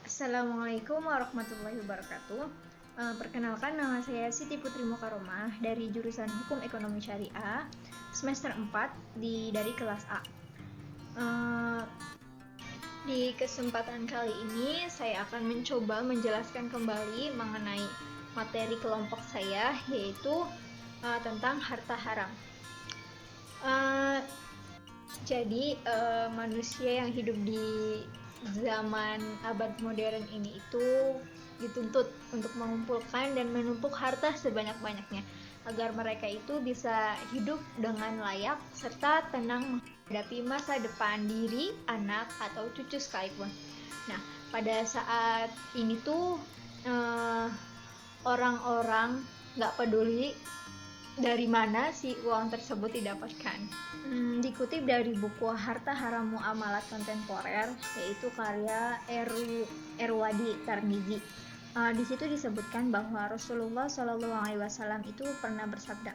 Assalamualaikum warahmatullahi wabarakatuh. Perkenalkan, nama saya Siti Putri Mukaromah dari jurusan Hukum Ekonomi Syariah semester 4 dari kelas A. Di kesempatan kali ini saya akan mencoba menjelaskan kembali mengenai materi kelompok saya, yaitu tentang harta haram. Jadi manusia yang hidup di zaman abad modern ini itu dituntut untuk mengumpulkan dan menumpuk harta sebanyak-banyaknya agar mereka itu bisa hidup dengan layak serta tenang menghadapi masa depan diri, anak, atau cucu sekalipun. Nah, pada saat ini tuh orang-orang gak peduli dari mana si uang tersebut didapatkan. Dikutip dari buku Harta Haram Muamalat Kontemporer, yaitu karya Erwadi Tarmizi. Di situ disebutkan bahwa Rasulullah SAW itu pernah bersabda,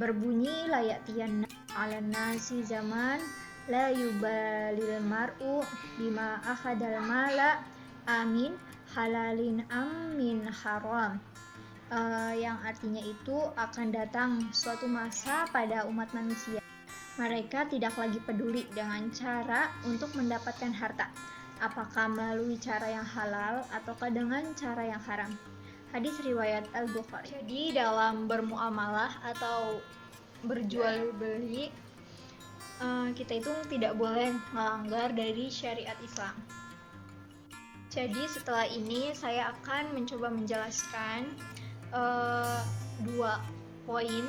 berbunyi layatiyan ala nasi zaman la yubalil mar'u bima akhadal mala amin halalin amin haram. Yang artinya itu akan datang suatu masa pada umat manusia. Mereka tidak lagi peduli dengan cara untuk mendapatkan harta, apakah melalui cara yang halal ataukah dengan cara yang haram. Hadis riwayat Al-Bukhari. Jadi dalam bermuamalah atau berjual beli, kita itu tidak boleh melanggar dari syariat Islam. Jadi setelah ini saya akan mencoba menjelaskan dua poin,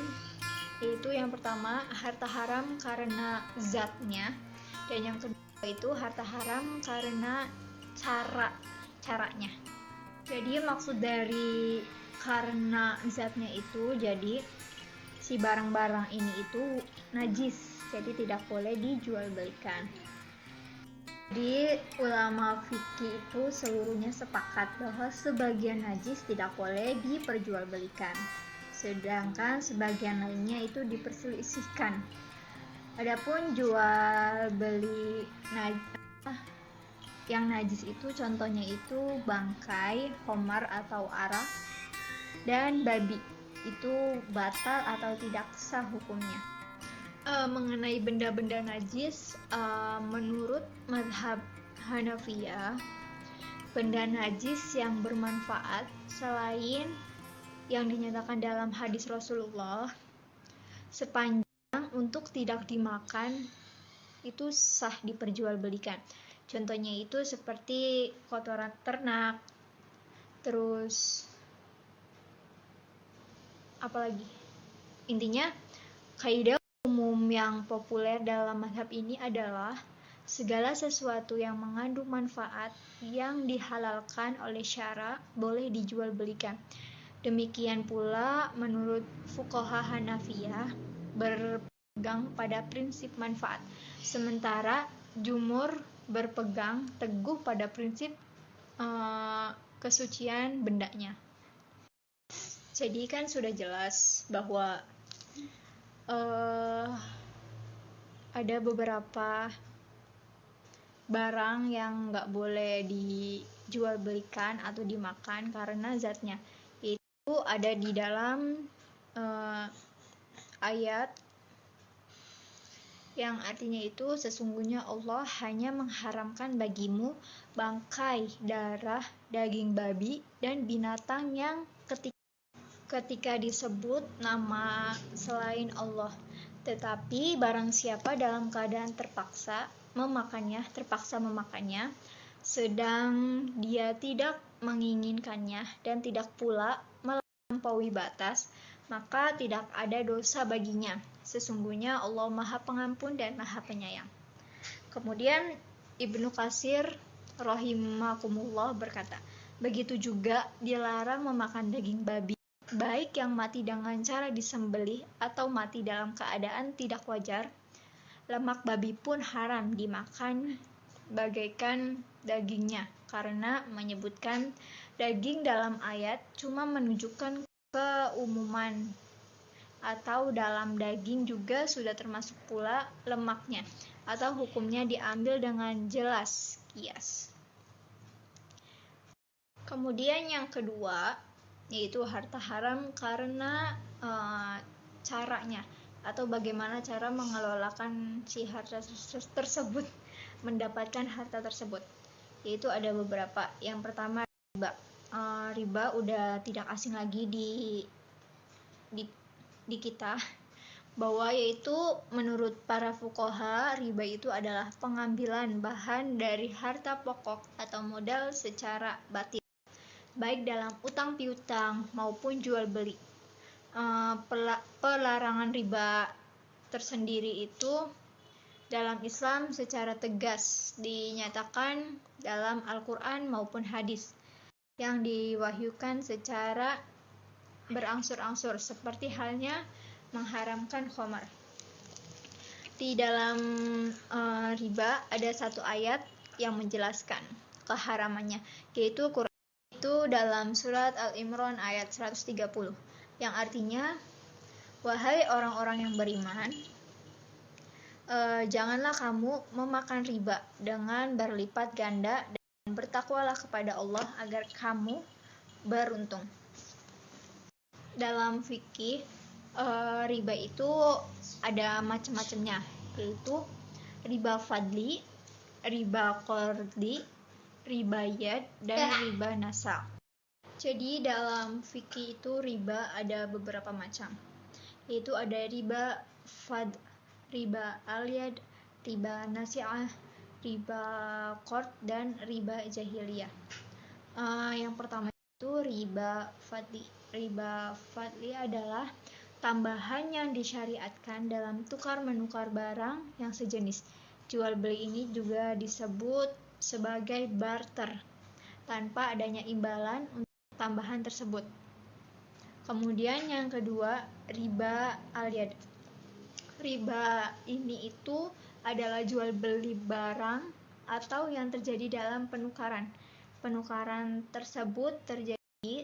yaitu yang pertama harta haram karena zatnya, dan yang kedua itu harta haram karena caranya. Jadi maksud dari karena zatnya itu, jadi si barang-barang ini itu najis, jadi tidak boleh dijual belikan. Jadi ulama fikih itu seluruhnya sepakat bahwa sebagian najis tidak boleh diperjualbelikan, sedangkan sebagian lainnya itu diperselisihkan. Adapun jual beli yang najis itu contohnya itu bangkai, homar atau arak, dan babi, itu batal atau tidak sah hukumnya. Mengenai benda-benda najis, menurut mazhab Hanafiyah, benda najis yang bermanfaat selain yang dinyatakan dalam hadis Rasulullah, sepanjang untuk tidak dimakan, itu sah diperjualbelikan. Contohnya itu seperti kotoran ternak, terus apalagi, intinya kaidah umum yang populer dalam mazhab ini adalah segala sesuatu yang mengandung manfaat yang dihalalkan oleh syara boleh dijual belikan. Demikian pula menurut fuqaha Hanafiyah berpegang pada prinsip manfaat, sementara jumhur berpegang teguh pada prinsip kesucian bendanya. Jadi kan sudah jelas bahwa ada beberapa barang yang nggak boleh dijual belikan atau dimakan karena zatnya. Itu ada di dalam ayat yang artinya itu sesungguhnya Allah hanya mengharamkan bagimu bangkai, darah, daging babi, dan binatang yang ketika disebut nama selain Allah. Tetapi barang siapa dalam keadaan terpaksa memakannya, sedang dia tidak menginginkannya dan tidak pula melampaui batas, maka tidak ada dosa baginya. Sesungguhnya Allah Maha Pengampun dan Maha Penyayang. Kemudian Ibnu Katsir rahimakumullah berkata, begitu juga dilarang memakan daging babi, baik yang mati dengan cara disembelih atau mati dalam keadaan tidak wajar. Lemak babi pun haram dimakan bagaikan dagingnya, karena menyebutkan daging dalam ayat cuma menunjukkan keumuman, atau dalam daging juga sudah termasuk pula lemaknya, atau hukumnya diambil dengan jelas kias. Kemudian yang kedua yaitu harta haram karena caranya atau bagaimana cara mengelolakan si harta tersebut, mendapatkan harta tersebut. Yaitu ada beberapa. Yang pertama riba. Riba udah tidak asing lagi di kita, bahwa yaitu menurut para fuqaha, riba itu adalah pengambilan bahan dari harta pokok atau modal secara batil, baik dalam utang piutang maupun jual beli. Pelarangan riba tersendiri itu dalam Islam secara tegas dinyatakan dalam Al-Quran maupun hadis yang diwahyukan secara berangsur-angsur, seperti halnya mengharamkan khamar. Di dalam riba ada satu ayat yang menjelaskan keharamannya, yaitu Quran itu dalam surat Al-Imran ayat 130, yang artinya, wahai orang-orang yang beriman, janganlah kamu memakan riba dengan berlipat ganda, dan bertakwalah kepada Allah agar kamu beruntung. Dalam fikih, riba itu ada macam-macamnya, yaitu riba fadli, riba qardi, riba yad, dan riba nasa. Jadi dalam fikih itu riba ada beberapa macam, yaitu ada riba fad, riba al-yad, riba nasi'ah, riba qard, dan riba jahiliyah. Yang pertama itu riba fadli. Riba fadli adalah tambahan yang disyariatkan dalam tukar-menukar barang yang sejenis. Jual beli ini juga disebut sebagai barter tanpa adanya imbalan untuk tambahan tersebut. Kemudian yang kedua, riba al-yad. Riba ini itu adalah jual beli barang atau yang terjadi dalam penukaran. Penukaran tersebut terjadi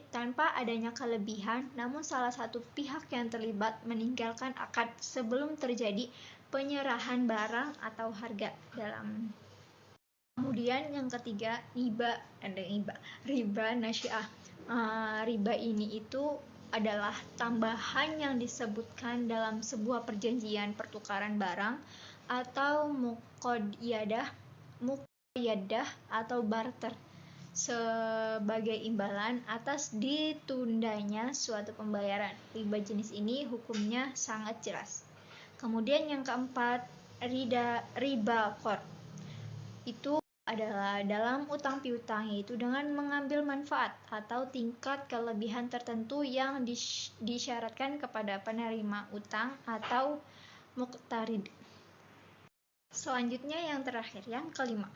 tanpa adanya kelebihan, namun salah satu pihak yang terlibat meninggalkan akad sebelum terjadi penyerahan barang atau harga dalam. Kemudian yang ketiga, riba nasi'ah. Riba ini itu adalah tambahan yang disebutkan dalam sebuah perjanjian pertukaran barang atau muqayyadah atau barter sebagai imbalan atas ditundanya suatu pembayaran. Riba jenis ini hukumnya sangat jelas. Kemudian yang keempat, riba qard. Itu adalah dalam utang piutang, yaitu dengan mengambil manfaat atau tingkat kelebihan tertentu yang disyaratkan kepada penerima utang atau muqtarid. Selanjutnya yang terakhir, yang kelima,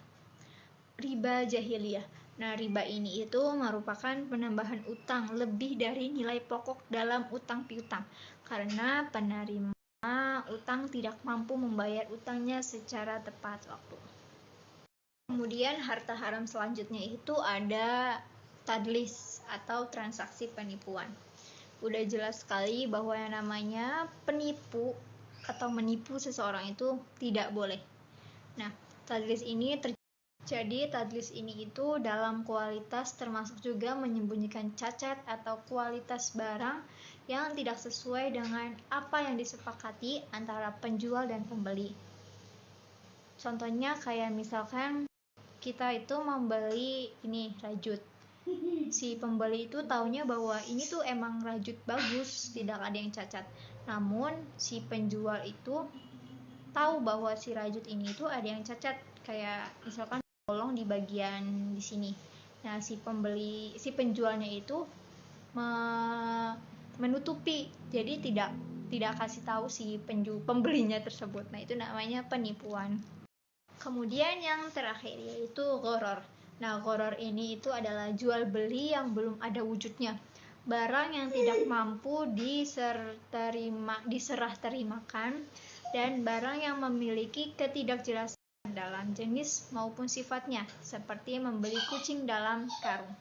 riba jahiliyah. Nah, riba ini itu merupakan penambahan utang lebih dari nilai pokok dalam utang piutang karena penerima utang tidak mampu membayar utangnya secara tepat waktu. Kemudian harta haram selanjutnya itu ada tadlis atau transaksi penipuan. Udah jelas sekali bahwa yang namanya penipu atau menipu seseorang itu tidak boleh. Nah, tadlis ini jadi tadlis ini itu dalam kualitas termasuk juga menyembunyikan cacat atau kualitas barang yang tidak sesuai dengan apa yang disepakati antara penjual dan pembeli. Contohnya kayak misalkan kita itu membeli ini rajut. Si pembeli itu taunya bahwa ini tuh emang rajut bagus, tidak ada yang cacat. Namun si penjual itu tahu bahwa si rajut ini itu ada yang cacat, kayak misalkan bolong di bagian di sini. Nah, si penjualnya itu menutupi, jadi tidak kasih tahu si pembelinya tersebut. Nah, itu namanya penipuan. Kemudian yang terakhir yaitu gharar. Nah, gharar ini itu adalah jual beli yang belum ada wujudnya. Barang yang tidak mampu diserah terimakan, dan barang yang memiliki ketidakjelasan dalam jenis maupun sifatnya, seperti membeli kucing dalam karung.